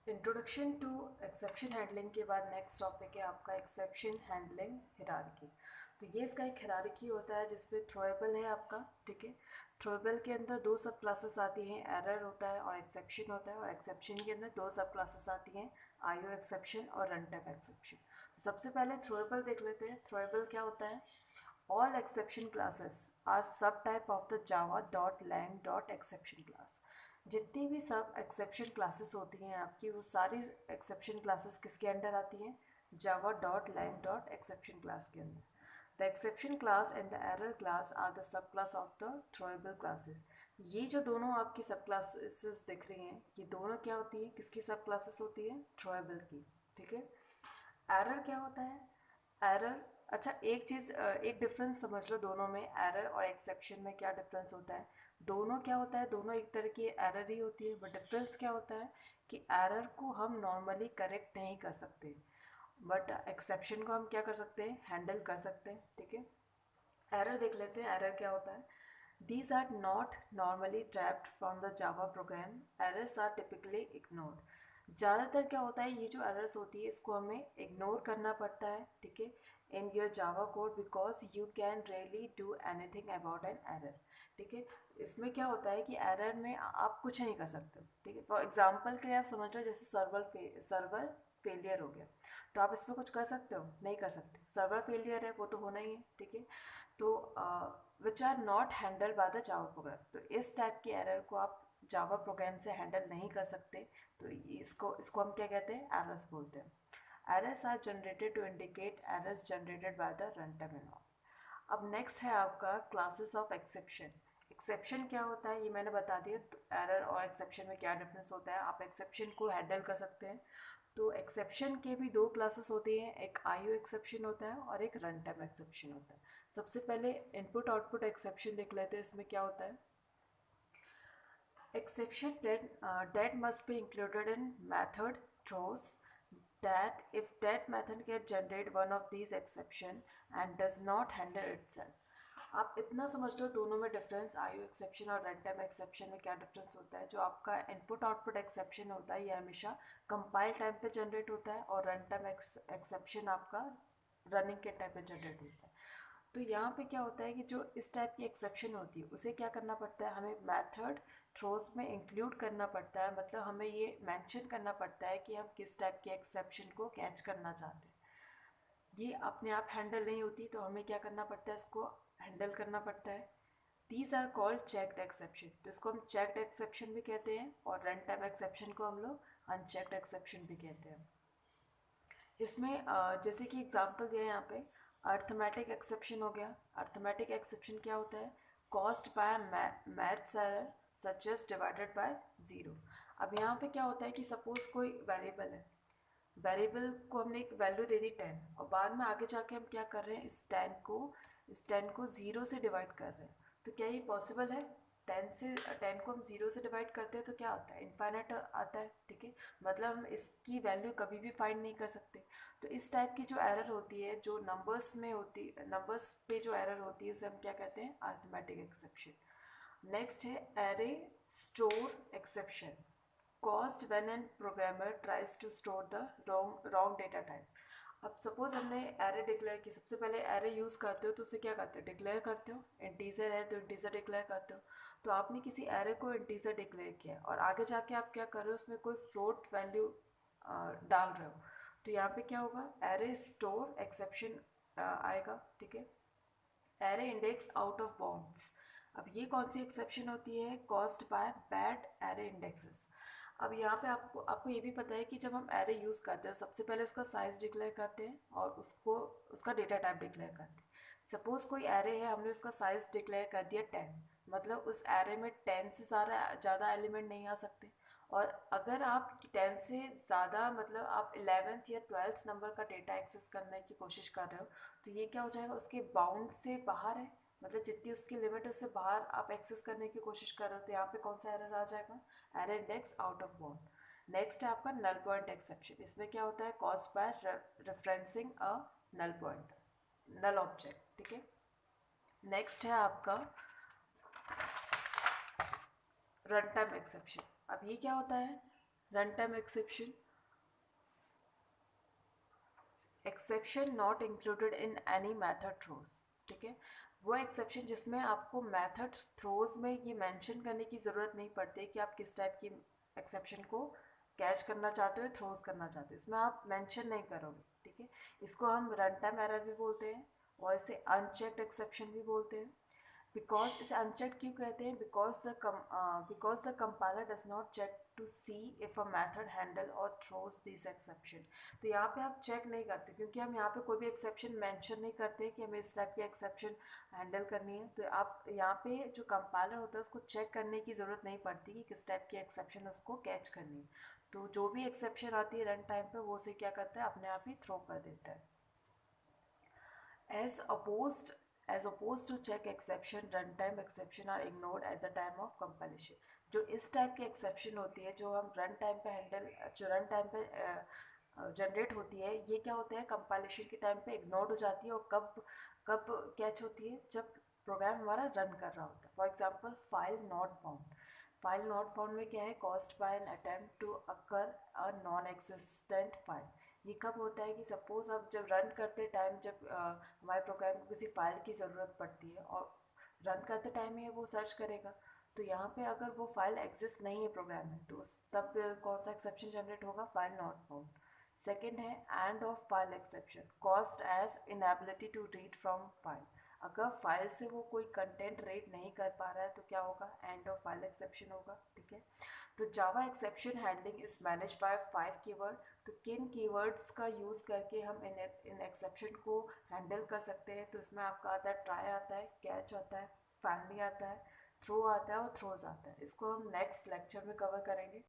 Introduction to exception handling के बाद next topic है आपका एक्सेप्शन हैंडलिंग हिरार्की। तो ये इसका एक हिरार्की होता है जिसपे थ्रोएबल है आपका, ठीक है। थ्रोएबल के अंदर दो सब क्लासेस आती हैं, एरर होता है और एक्सेप्शन होता है, और एक्सेप्शन के अंदर दो सब क्लासेस आती हैं, आईओ एक्सेप्शन और रन टाइम एक्सेप्शन। तो सबसे पहले थ्रोएबल देख लेते हैं। थ्रोएबल क्या होता है? All exception classes are subtype of the java.lang.exception class। जितनी भी सब एक्सेप्शन क्लासेस होती हैं आपकी, वो सारी एक्सेप्शन क्लासेस किसके अंडर आती हैं? java.lang.exception क्लास के अंदर। The exception class and the error class are the sub class of the throwable classes. ये जो दोनों आपकी सब क्लासेस दिख रही हैं, ये दोनों क्या होती हैं? किसकी सब क्लासेस होती हैं? थ्रोएबल की, ठीक है। एरर क्या होता है? एरर, अच्छा एक चीज़, एक डिफरेंस समझ लो दोनों में, एरर और एक्सेप्शन में क्या डिफरेंस होता है। दोनों क्या होता है? दोनों एक तरह की एरर ही होती है, बट डिफरेंस क्या होता है कि एरर को हम नॉर्मली करेक्ट नहीं कर सकते, बट एक्सेप्शन को हम क्या कर सकते हैं? हैंडल कर सकते हैं, ठीक है। एरर देख लेते हैं, एरर क्या होता है। These are not normally trapped from the Java program. Errors are typically ignored. ज़्यादातर क्या होता है, ये जो एरर्स होती है इसको हमें इग्नोर करना पड़ता है, ठीक है, in your Java code, because you can really do anything about an error, ठीक है। इसमें क्या होता है कि एरर में आप कुछ नहीं कर सकते, ठीक है। फॉर एग्जांपल के लिए आप समझ लो, जैसे सर्वर फेलियर हो गया, तो आप इसमें कुछ कर सकते हो? नहीं कर सकते। सर्वर फेलियर है, वो तो होना ही है, ठीक है। तो which are not handle by the Java program. तो इस टाइप की एरर को आप जावा प्रोग्राम से हैंडल नहीं कर सकते, तो इसको इसको हम क्या कहते हैं? एरर्स बोलते हैं। Errors are generated to indicate errors generated by the run time and all. अब नेक्स्ट है आपका क्लासेस ऑफ एक्सेप्शन। एक्सेप्शन क्या होता है ये मैंने बता दिया। तो एरर और एक्सेप्शन में क्या डिफरेंस होता है, आप एक्सेप्शन को हैंडल कर सकते हैं। तो एक्सेप्शन के भी दो क्लासेस होती हैं, एक आईओ एक्सेप्शन होता है और एक रन टाइम एक्सेप्शन होता है। सबसे पहले इनपुट आउटपुट एक्सेप्शन देख लेते हैं। इसमें क्या होता है? Exception that must be included in method throws that if that method can generate one of these exception and does not handle itself। आप इतना समझ लो दोनों में डिफरेंस, आईओ एक्सेप्शन और रन टाइम एक्सेप्शन में क्या डिफरेंस होता है। जो आपका इनपुट आउटपुट एक्सेप्शन होता है ये हमेशा कंपाइल टाइम पे जनरेट होता है, और रन टाइम एक्सेप्शन आपका रनिंग के टाइम पे जनरेट होता है। तो यहाँ पे क्या होता है कि जो इस टाइप की एक्सेप्शन होती है उसे क्या करना पड़ता है, हमें मेथड थ्रोस में इंक्लूड करना पड़ता है। मतलब हमें ये मेंशन करना पड़ता है कि हम किस टाइप के एक्सेप्शन को कैच करना चाहते हैं। ये अपने आप हैंडल नहीं होती, तो हमें क्या करना पड़ता है? इसको हैंडल करना पड़ता है। These are called checked exception. तो इसको हम चेक्ड एक्सेप्शन भी कहते हैं, और रन टाइम एक्सेप्शन को हम लोग अनचेक्ड एक्सेप्शन भी कहते हैं। इसमें जैसे कि एग्जांपल दिया है यहाँ पे, अर्थमेटिक एक्सेप्शन हो गया। अर्थमेटिक एक्सेप्शन क्या होता है? Caused by maths error such as divided by zero. अब यहाँ पे क्या होता है कि सपोज कोई वेरिएबल है, वेरिएबल को हमने एक वैल्यू दे दी 10, और बाद में आगे जाके हम क्या कर रहे हैं? इस 10 को ज़ीरो से डिवाइड कर रहे हैं। तो क्या ये पॉसिबल है? 10 को हम ज़ीरो से डिवाइड करते हैं तो क्या आता है? इनफाइनाइट आता है, ठीक है। मतलब हम इसकी वैल्यू कभी भी फाइंड नहीं कर सकते। तो इस टाइप की जो एरर होती है, जो नंबर्स में होती, नंबर्स पे जो एरर होती है, उसे हम क्या कहते हैं? Arithmetic exception. नेक्स्ट है array store exception, caused when an programmer tries to store the wrong data type। अब सपोज हमने एरे डिक्लेयर की, सबसे पहले एरे यूज़ करते हो तो उसे क्या करते हो? डिक्लेयर करते हो। इंटीजर है तो इंटीजर डिक्लेयर करते हो। तो आपने किसी एरे को इंटीजर डिक्लेयर किया, और आगे जाके आप क्या कर रहे हो? उसमें कोई फ्लोट वैल्यू डाल रहे हो। तो यहाँ पे क्या होगा? एरे स्टोर एक्सेप्शन आएगा, ठीक है। Array index out of bounds. अब ये कौन सी एक्सेप्शन होती है? Caused by bad array indexes. अब यहाँ पे आपको आपको ये भी पता है कि जब हम एरे यूज़ करते हैं सबसे पहले उसका साइज डिक्लेयर करते हैं और उसको उसका डेटा टाइप डिक्लेयर करते हैं। सपोज कोई एरे है, हमने उसका साइज डिक्लेयर कर दिया 10, मतलब उस एरे में 10 से ज़्यादा एलिमेंट नहीं आ सकते। और अगर आप 10 से ज़्यादा, मतलब आप 11th या 12th नंबर का डेटा एक्सेस करने की कोशिश कर रहे हो, तो ये क्या हो जाएगा? उसके बाउंड से बाहर है, मतलब जितनी उसकी लिमिट है उससे बाहर आप एक्सेस करने की कोशिश कर रहे हो। तो यहाँ पे कौन सा एरर आ जाएगा? Error index out of bound. Next है आपका नल पॉइंट एक्सेप्शन। इसमें क्या होता है? Caused by referencing a null point, null object, ठीक है। नेक्स्ट है आपका रन टाइम एक्सेप्शन। अब ये क्या होता है? Run time exception, exception not included in any method throws, ठीक है। वो एक्सेप्शन जिसमें आपको मैथड थ्रोज में ये मेंशन करने की ज़रूरत नहीं पड़ती कि आप किस टाइप की एक्सेप्शन को कैच करना चाहते हो, थ्रोज करना चाहते हो, इसमें आप मेंशन नहीं करोगे, ठीक है। इसको हम रन टाइम एरर भी बोलते हैं और इसे अनचेक्ड एक्सेप्शन भी बोलते हैं। बिकॉज इसे अनचेक क्यों कहते हैं? Because the compiler does not check to see if a method handle और थ्रोज दिस एक्सेप्शन। तो यहाँ पे आप चेक नहीं करते क्योंकि हम यहाँ पे कोई भी एक्सेप्शन मेंशन नहीं करते कि हमें इस टाइप की एक्सेप्शन हैंडल करनी है। तो आप यहाँ पे जो कंपाइलर होता है उसको चेक करने की ज़रूरत नहीं पड़ती कि किस टाइप की एक्सेप्शन उसको कैच करनी है। तो जो भी एक्सेप्शन आती है रन टाइम पे वो उसे क्या करता है, अपने आप ही थ्रो कर देता है। As opposed as opposed to check exception, runtime exception are ignored at the time of compilation। जो इस टाइप की एक्सेप्शन होती है जो हम रन टाइम पे हैंडल जो रन टाइम पे जनरेट होती है, ये क्या होता है कंपाइलेशन के टाइम पे इग्नोर्ड हो जाती है। और कब कब कैच होती है? जब प्रोग्राम हमारा रन कर रहा होता है। For example file not found, file not found में क्या है? Caused by an attempt to occur a non existent file. ये कब होता है कि सपोज आप जब रन करते टाइम, जब हमारे प्रोग्राम को किसी फाइल की ज़रूरत पड़ती है और रन करते टाइम ही वो सर्च करेगा, तो यहाँ पे अगर वो फाइल एग्जिस्ट नहीं है प्रोग्राम में तो तब कौन सा एक्सेप्शन जनरेट होगा? File not found. सेकेंड है end of file exception, caused as inability to read from file. अगर फाइल से वो कोई कंटेंट रीड नहीं कर पा रहा है तो क्या होगा? एंड ऑफ फाइल एक्सेप्शन होगा, ठीक है। तो Java exception handling is manage by 5 keyword. तो किन कीवर्ड्स का यूज़ करके हम इन एक्सेप्शन को हैंडल कर सकते हैं? तो इसमें आपका आता है ट्राई, आता है कैच, आता है फाइनली, आता है थ्रो, आता है और थ्रोज आता है। इसको हम नेक्स्ट लेक्चर में कवर करेंगे।